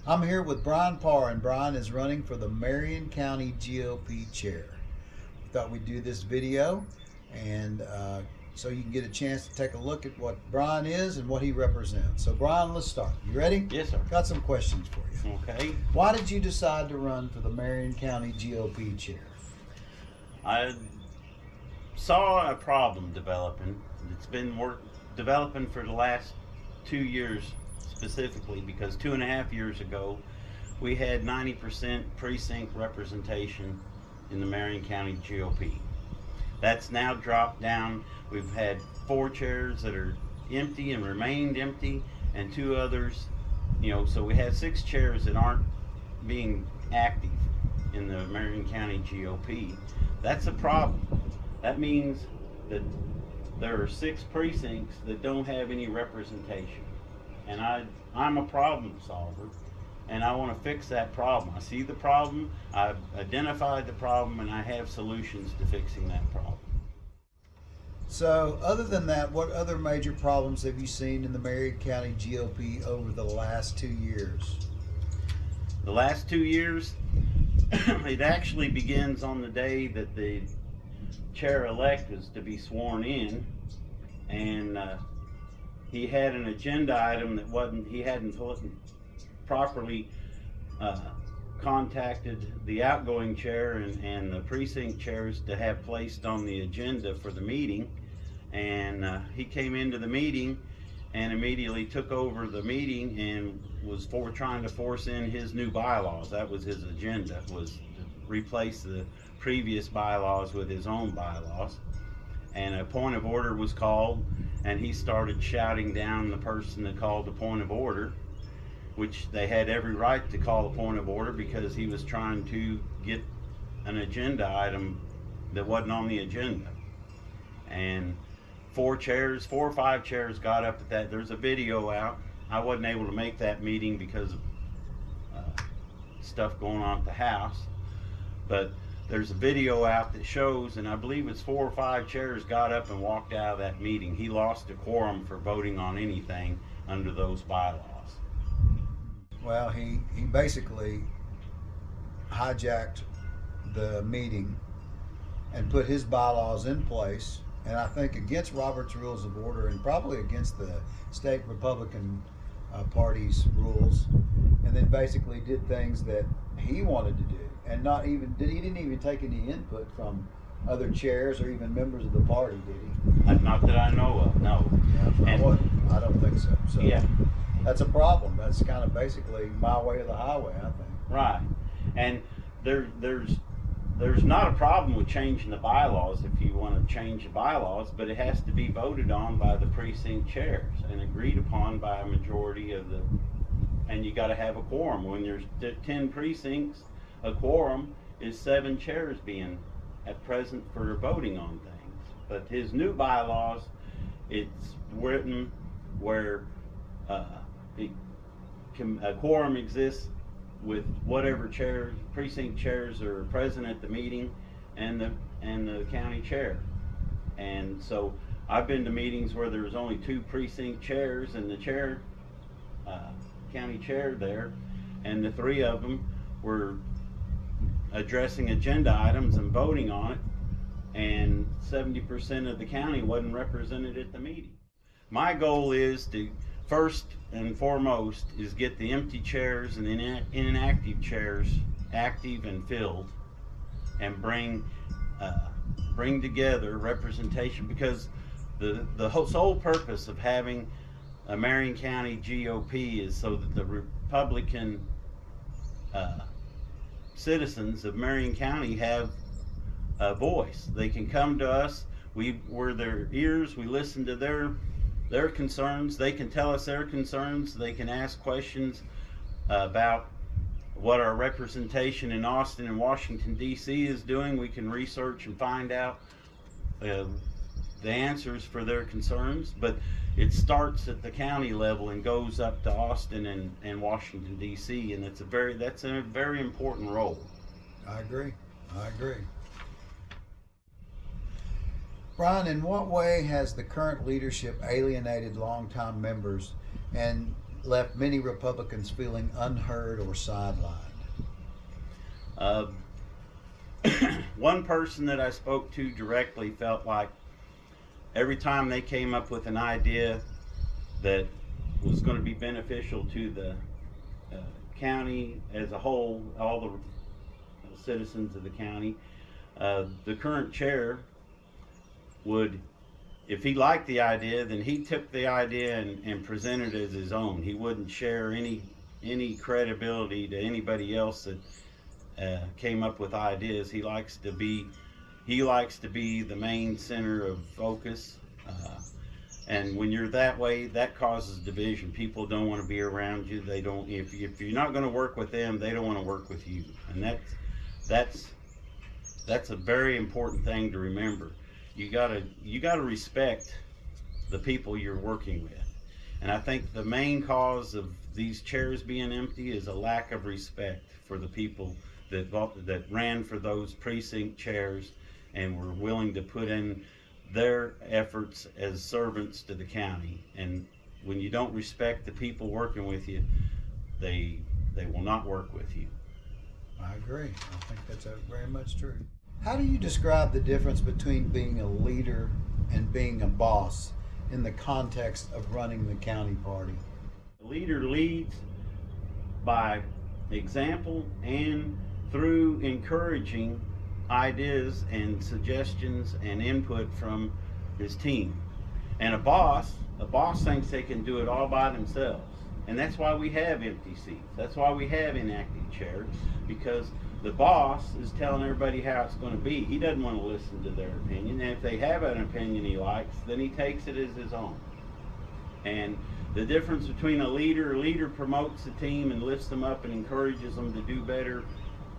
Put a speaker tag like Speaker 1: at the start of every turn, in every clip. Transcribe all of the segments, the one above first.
Speaker 1: I'm here with Bryan Parr, and Bryan is running for the Marion County GOP chair. We thought we'd do this video, and so you can get a chance to take a look at what Bryan is and what he represents. So Bryan, let's start. You ready?
Speaker 2: Yes, sir.
Speaker 1: Got some questions for you.
Speaker 2: Okay.
Speaker 1: Why did you decide to run for the Marion County GOP chair?
Speaker 2: I saw a problem developing. It's been developing for the last 2 years specifically, because 2.5 years ago we had 90% precinct representation in the Marion County GOP. That's now dropped down. We've had 4 chairs that are empty and remained empty, and 2 others, so we have 6 chairs that aren't being active in the Marion County GOP. That's a problem. That means that there are 6 precincts that don't have any representation. And I'm a problem solver, and I want to fix that problem. I see the problem, I've identified the problem, and I have solutions to fixing that problem.
Speaker 1: So other than that, what other major problems have you seen in the Marion County GOP over the last 2 years?
Speaker 2: The last 2 years, it actually begins on the day that the chair-elect was to be sworn in, and he had an agenda item that he hadn't properly contacted the outgoing chair and the precinct chairs to have placed on the agenda for the meeting. And he came into the meeting and immediately took over the meeting and was trying to force in his new bylaws. That was his agenda, was to replace the previous bylaws with his own bylaws. And a point of order was called, and he started shouting down the person that called the point of order, which they had every right to call a point of order because he was trying to get an agenda item that wasn't on the agenda. And 4 or 5 chairs got up at that. There's a video out. I wasn't able to make that meeting because of stuff going on at the house, but there's a video out that shows, and I believe it's 4 or 5 chairs got up and walked out of that meeting. He lost a quorum for voting on anything under those bylaws.
Speaker 1: Well, he basically hijacked the meeting and put his bylaws in place, and I think against Robert's Rules of Order and probably against the state Republican Party's rules, and then basically did things that he wanted to do, and he didn't even take any input from other chairs or even members of the party, did he?
Speaker 2: Not that I know of, no.
Speaker 1: Yeah, I don't think so. So
Speaker 2: yeah,
Speaker 1: that's a problem. That's kind of basically my way or the highway, I think.
Speaker 2: Right. And there's not a problem with changing the bylaws if you want to change the bylaws, but it has to be voted on by the precinct chairs and agreed upon by a majority of the, and you got to have a quorum. When there's 10 precincts, a quorum is 7 chairs being at present for voting on things. But his new bylaws, it's written where a quorum exists with whatever chairs, precinct chairs are present at the meeting, and the county chair. And so I've been to meetings where there's only 2 precinct chairs and the chair, county chair there, and the 3 of them were addressing agenda items and voting on it, and 70% of the county wasn't represented at the meeting. My goal is to, first and foremost, is get the empty chairs and inactive chairs active and filled, and bring together representation, because the sole purpose of having a Marion County GOP is so that the Republican citizens of Marion County have a voice. They can come to us. We're their ears. We listen to their concerns. They can tell us their concerns. They can ask questions about what our representation in Austin and Washington, D.C. is doing. We can research and find out the answers for their concerns. But it starts at the county level and goes up to Austin and Washington, D.C. and that's a very important role.
Speaker 1: I agree. Bryan, in what way has the current leadership alienated longtime members? And left many Republicans feeling unheard or sidelined?
Speaker 2: Uh, one person that I spoke to directly felt like every time they came up with an idea that was going to be beneficial to the county as a whole, all the citizens of the county, the current chair would, if he liked the idea, then he took the idea and presented it as his own. He wouldn't share any credibility to anybody else that came up with ideas. He likes to be the main center of focus. And when you're that way, that causes division. People don't want to be around you. They don't. If you're not going to work with them, they don't want to work with you. And that's a very important thing to remember. You gotta respect the people you're working with. And I think the main cause of these chairs being empty is a lack of respect for the people that ran for those precinct chairs and were willing to put in their efforts as servants to the county. And when you don't respect the people working with you, they will not work with you.
Speaker 1: I agree. I think that's very much true. How do you describe the difference between being a leader and being a boss in the context of running the county party?
Speaker 2: The leader leads by example and through encouraging ideas and suggestions and input from his team. And a boss thinks they can do it all by themselves. And that's why we have empty seats. That's why we have inactive chairs, because the boss is telling everybody how it's going to be. He doesn't want to listen to their opinion. And if they have an opinion he likes, then he takes it as his own. And the difference between a leader promotes the team and lifts them up and encourages them to do better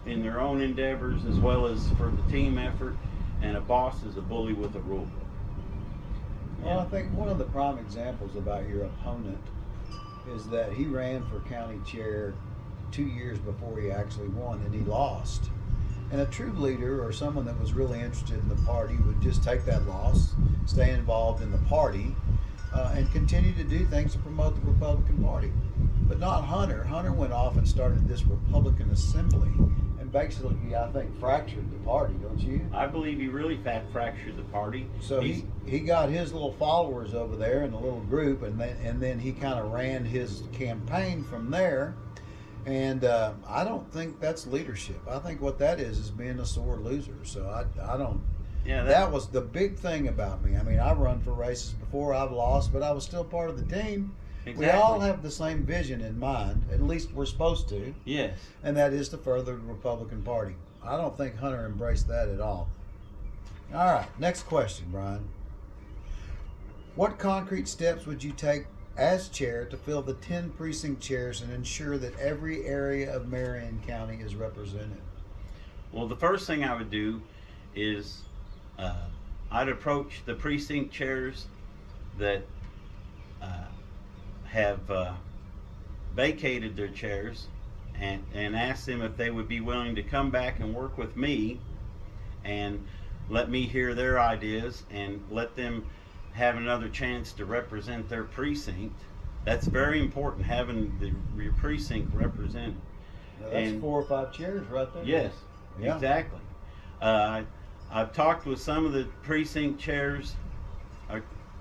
Speaker 2: in their own endeavors as well as for the team effort, and a boss is a bully with a rule book.
Speaker 1: Well, I think one of the prime examples about your opponent is that he ran for county chair 2 years before he actually won, and he lost. And a true leader, or someone that was really interested in the party, would just take that loss, stay involved in the party, and continue to do things to promote the Republican Party. But not Hunter. Hunter went off and started this Republican Assembly, and basically, I think, fractured the party, don't you?
Speaker 2: I believe he really fractured the party.
Speaker 1: So he got his little followers over there in a little group, and then he kind of ran his campaign from there. And I don't think that's leadership. I think what that is being a sore loser. So I don't. Yeah, that was the big thing about me. I mean, I've run for races before, I've lost, but I was still part of the team. Exactly. We all have the same vision in mind, at least we're supposed to.
Speaker 2: Yes.
Speaker 1: And that is to further the Republican Party. I don't think Hunter embraced that at all. All right, next question, Bryan. What concrete steps would you take as chair to fill the 10 precinct chairs and ensure that every area of Marion County is represented?
Speaker 2: Well, the first thing I would do is I'd approach the precinct chairs that have vacated their chairs and ask them if they would be willing to come back and work with me and let me hear their ideas and let them have another chance to represent their precinct. That's very important, having your precinct represented.
Speaker 1: Now that's 4 or 5 chairs right there.
Speaker 2: Yes, yeah. Exactly. I've talked with some of the precinct chairs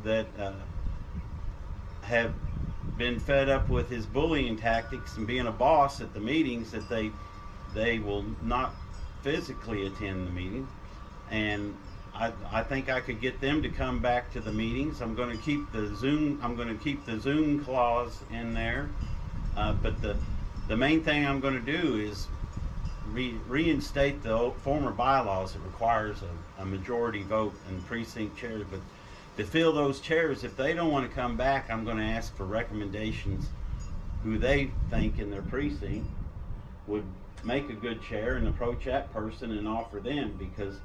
Speaker 2: that have been fed up with his bullying tactics and being a boss at the meetings, that they will not physically attend the meeting. And I think I could get them to come back to the meetings. I'm going to keep the Zoom clause in there, but the main thing I'm going to do is reinstate the former bylaws that requires a majority vote and precinct chairs. But to fill those chairs, if they don't want to come back, I'm going to ask for recommendations who they think in their precinct would make a good chair, and approach that person and offer them, because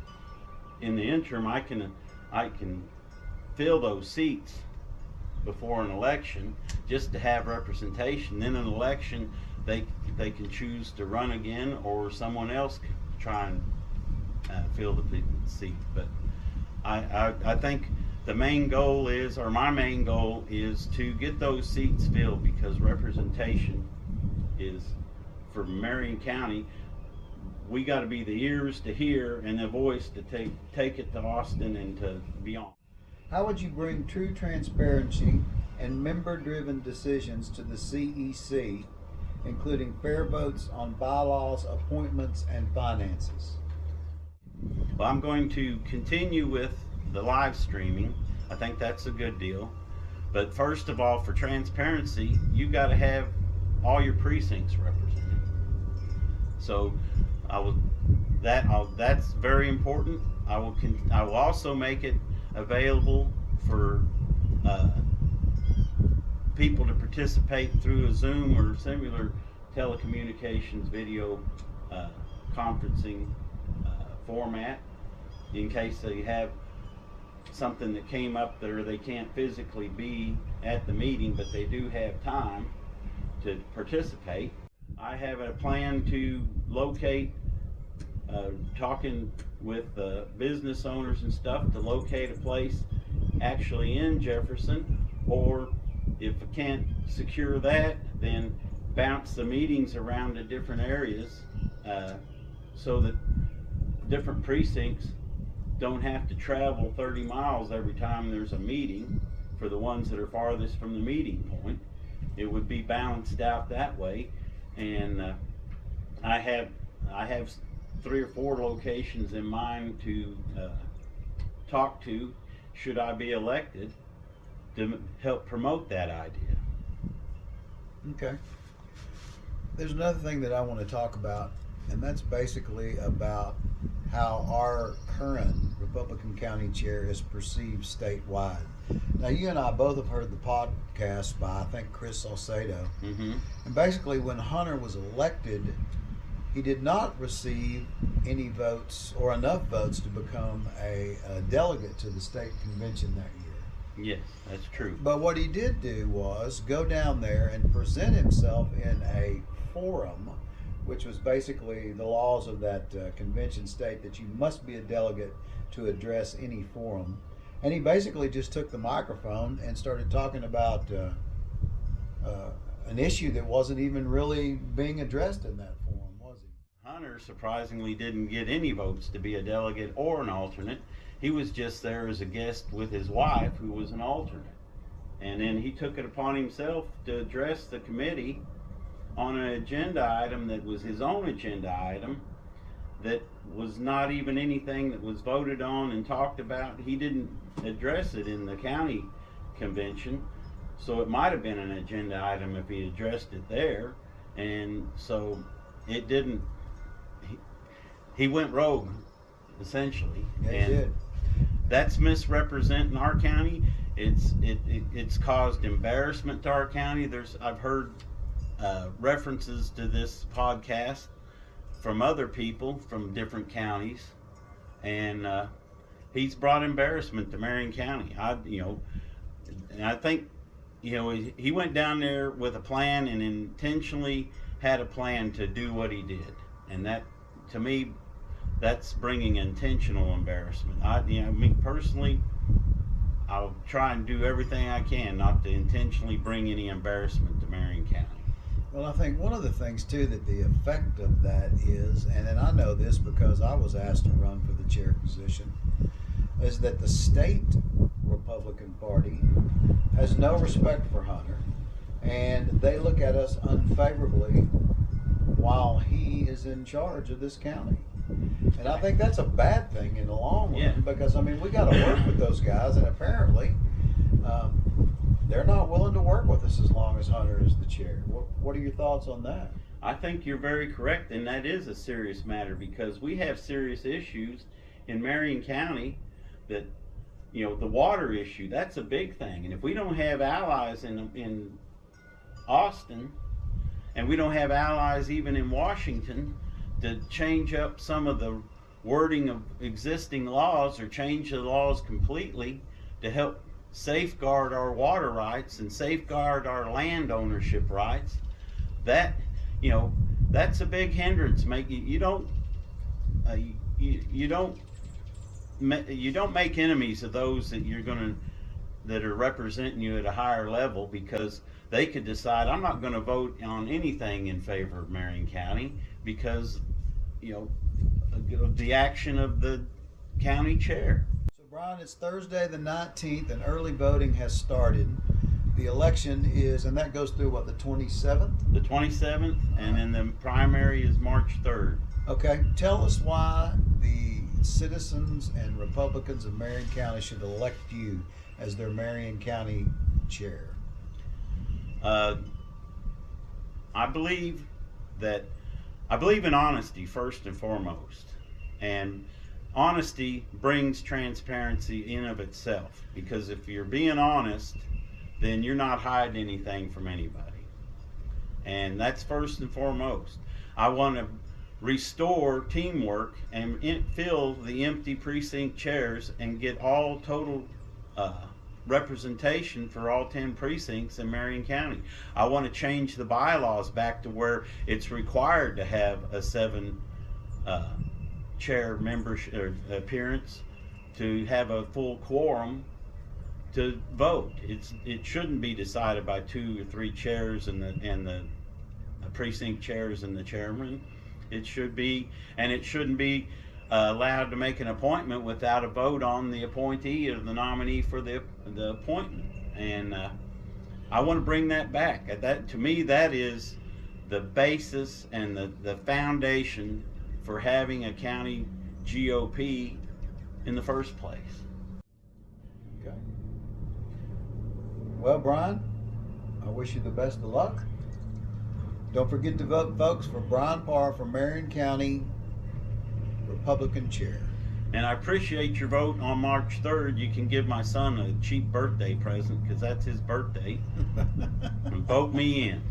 Speaker 2: in the interim I can fill those seats before an election just to have representation. Then an election they can choose to run again, or someone else can try and fill the seat. But I think the main goal is, or my main goal is, to get those seats filled, because representation is, for Marion County, we got to be the ears to hear and the voice to take it to Austin and to beyond.
Speaker 1: How would you bring true transparency and member-driven decisions to the CEC, including fair votes on bylaws, appointments, and finances?
Speaker 2: Well, I'm going to continue with the live streaming. I think that's a good deal. But first of all, for transparency, you've got to have all your precincts represented. So that's very important. I will also make it available for people to participate through a Zoom or similar telecommunications video conferencing format, in case they have something that came up there they can't physically be at the meeting, but they do have time to participate. I have a plan to locate, talking with business owners and stuff, to locate a place actually in Jefferson, or if I can't secure that, then bounce the meetings around to different areas, so that different precincts don't have to travel 30 miles every time there's a meeting. For the ones that are farthest from the meeting point, it would be balanced out that way. And I have 3 or 4 locations in mind to talk to, should I be elected, to help promote that idea.
Speaker 1: Okay. There's another thing that I want to talk about, and that's basically about how our current Republican County Chair is perceived statewide. Now, you and I both have heard the podcast by, I think, Chris Salcedo.
Speaker 2: Mm-hmm.
Speaker 1: And basically, when Hunter was elected, he did not receive any votes or enough votes to become a delegate to the state convention that year.
Speaker 2: Yes, that's true.
Speaker 1: But what he did do was go down there and present himself in a forum, which was basically the laws of that convention state, that you must be a delegate to address any forum. And he basically just took the microphone and started talking about an issue that wasn't even really being addressed in that forum, was he?
Speaker 2: Hunter surprisingly didn't get any votes to be a delegate or an alternate. He was just there as a guest with his wife, who was an alternate. And then he took it upon himself to address the committee on an agenda item that was his own agenda item, that was not even anything that was voted on and talked about. He didn't address it in the county convention, so it might have been an agenda item if he addressed it there. And so it didn't, he went rogue, essentially.
Speaker 1: Yeah,
Speaker 2: and
Speaker 1: he did.
Speaker 2: That's misrepresenting our county. It's caused embarrassment to our county. I've heard references to this podcast from other people from different counties, and he's brought embarrassment to Marion County. And I think, he went down there with a plan and intentionally had a plan to do what he did, and that, to me, that's bringing intentional embarrassment. Me personally, I'll try and do everything I can not to intentionally bring any embarrassment to Marion County.
Speaker 1: Well, I think one of the things too, that the effect of that is, and I know this because I was asked to run for the chair position, is that the state Republican Party has no respect for Hunter, and they look at us unfavorably while he is in charge of this county. And I think that's a bad thing in the long run,
Speaker 2: Yeah.
Speaker 1: because we got to work with those guys, and apparently they're not willing to work with us as long as Hunter is the chair. What are your thoughts on that?
Speaker 2: I think you're very correct, and that is a serious matter, because we have serious issues in Marion County. That, the water issue, that's a big thing. And if we don't have allies in Austin, and we don't have allies even in Washington to change up some of the wording of existing laws, or change the laws completely to help safeguard our water rights and safeguard our land ownership rights, that's a big hindrance. You don't make enemies of those that are representing you at a higher level, because they could decide, I'm not going to vote on anything in favor of Marion County because, you know, of the action of the county chair.
Speaker 1: So, Bryan, it's Thursday the 19th, and early voting has started. The election is, and that goes through what, the 27th?
Speaker 2: The 27th, and then the primary is March 3rd.
Speaker 1: Okay, tell us why the citizens and Republicans of Marion County should elect you as their Marion County chair.
Speaker 2: I believe in honesty first and foremost, and honesty brings transparency in of itself, because if you're being honest, then you're not hiding anything from anybody, and that's first and foremost. I want to restore teamwork and fill the empty precinct chairs and get all total representation for all 10 precincts in Marion County. I want to change the bylaws back to where it's required to have a 7 chair membership appearance to have a full quorum to vote. It shouldn't be decided by 2 or 3 chairs and the precinct chairs and the chairman. It should be, and it shouldn't be allowed to make an appointment without a vote on the appointee or the nominee for the appointment. And I want to bring that back. That, to me, that is the basis and the foundation for having a county GOP in the first place.
Speaker 1: Okay. Well, Bryan, I wish you the best of luck. Don't forget to vote, folks, for Bryan Parr for Marion County Republican chair.
Speaker 2: And I appreciate your vote on March 3rd. You can give my son a cheap birthday present, because that's his birthday. And vote me in.